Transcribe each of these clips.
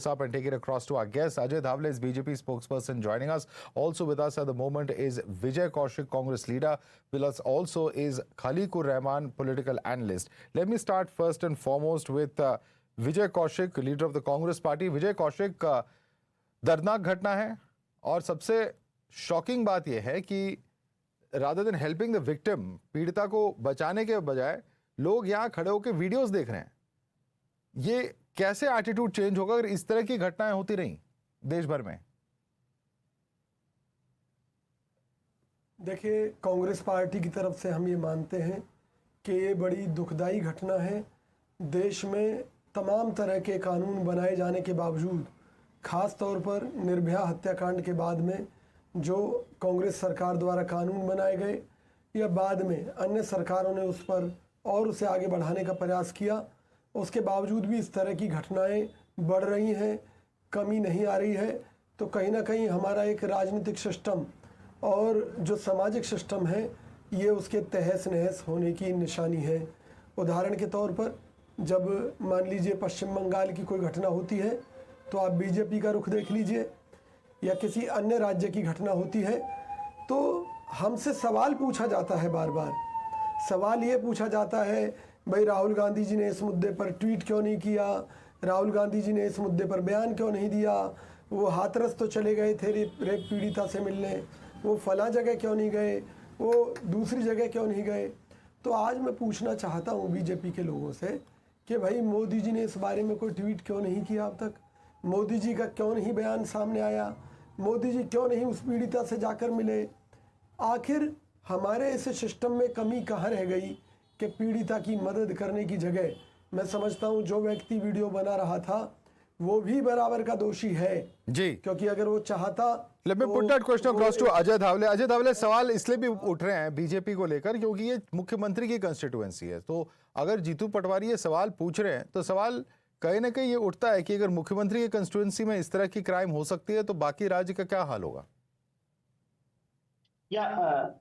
Up and take it across to our guest. Ajay Dhavle is BJP spokesperson joining us. Also with us at the moment is Vijay Kaushik, Congress leader. With us also is Khaliqur Rahman, political analyst. Let me start first and foremost with Vijay Kaushik, leader of the Congress party. Vijay Kaushik, दर्दनाक घटना है और सबसे shocking बात यह है कि rather than helping the victim, पीड़िता को बचाने के बजाय लोग यहाँ खड़े होकर वीडियोस देख रहे हैं। ये कैसे एटीट्यूड चेंज होगा अगर इस तरह की घटनाएं होती रहीं देश भर में? देखिए, कांग्रेस पार्टी की तरफ से हम ये मानते हैं कि ये बड़ी दुखदाई घटना है। देश में तमाम तरह के कानून बनाए जाने के बावजूद, खास तौर पर निर्भया हत्याकांड के बाद में जो कांग्रेस सरकार द्वारा कानून बनाए गए या बाद में अन्य सरकारों ने उस पर और उसे आगे बढ़ाने का प्रयास किया, उसके बावजूद भी इस तरह की घटनाएं बढ़ रही हैं, कमी नहीं आ रही है। तो कहीं ना कहीं हमारा एक राजनीतिक सिस्टम और जो सामाजिक सिस्टम है, ये उसके तहस नहस होने की निशानी है। उदाहरण के तौर पर जब मान लीजिए पश्चिम बंगाल की कोई घटना होती है तो आप बीजेपी का रुख देख लीजिए, या किसी अन्य राज्य की घटना होती है तो हमसे सवाल पूछा जाता है। बार बार सवाल ये पूछा जाता है, भाई राहुल गांधी जी ने इस मुद्दे पर ट्वीट क्यों नहीं किया, राहुल गांधी जी ने इस मुद्दे पर बयान क्यों नहीं दिया, वो हाथरस तो चले गए थे रेप पीड़िता से मिलने, वो फलां जगह क्यों नहीं गए, वो दूसरी जगह क्यों नहीं गए। तो आज मैं पूछना चाहता हूँ बीजेपी के लोगों से कि भाई मोदी जी ने इस बारे में कोई ट्वीट क्यों नहीं किया अब तक, मोदी जी का क्यों नहीं बयान सामने आया, मोदी जी क्यों नहीं उस पीड़िता से जाकर मिले। आखिर हमारे इस सिस्टम में कमी कहाँ रह गई कि पीड़िता की मदद करने की जगह, मैं समझता हूँ जो व्यक्ति वीडियो बना रहा था वो भी बराबर का दोषी है जी, क्योंकि अगर वो चाहता। Let me put that question across to Ajay धावले। Ajay धावले, सवाल इसलिए भी उठ रहे हैं बीजेपी को लेकर क्योंकि ये मुख्यमंत्री की कंस्टिट्यूएंसी है। तो अगर जीतू पटवारी ये सवाल पूछ रहे हैं तो सवाल कहीं ना कहीं ये उठता है कि अगर मुख्यमंत्री की कंस्टिट्यूएंसी में इस तरह की क्राइम हो सकती है तो बाकी राज्य का क्या हाल होगा?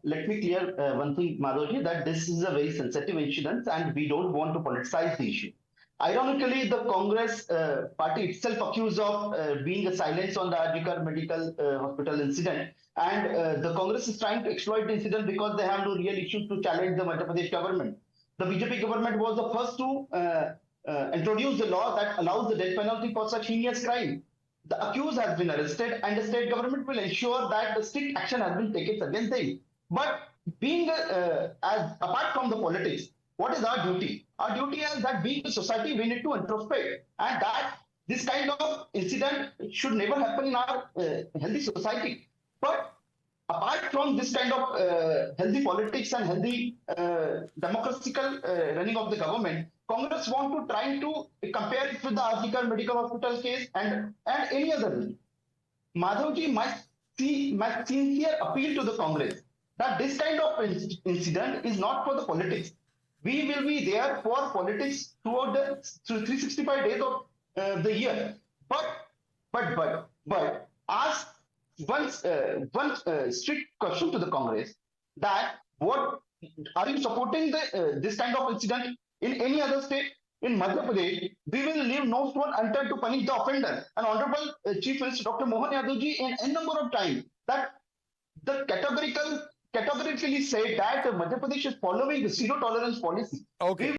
Let me clear one thing, Madhavji, that this is a very sensitive incident and we don't want to politicize the issue. Ironically, the Congress party itself accused of being a silence on the Arjikar medical hospital incident, and the Congress is trying to exploit the incident because they have no real issue to challenge the Madhya Pradesh government. The BJP government was the first to introduce the law that allows the death penalty for such heinous crime. The accused has been arrested and the state government will ensure that the strict action has been taken against them. But being as apart from the politics, what is our duty? Our duty is that being a society, we need to introspect, and that this kind of incident should never happen in our healthy society. But apart from this kind of healthy politics and healthy democratical running of the government, Congress want to try to compare it with the Arjikar medical hospital case and any other. Madhavji, my sincere appeal to the Congress that this kind of incident is not for the politics. We will be there for politics throughout the 365 days of the year. But ask one strict question to the Congress that what are you supporting this kind of incident in any other state? In Madhya Pradesh, we will leave no stone unturned to punish the offender. And Honorable Chief Minister Dr. Mohan Yadav ji in n number of times that the categorically said that Madhya Pradesh is following the zero tolerance policy. Okay.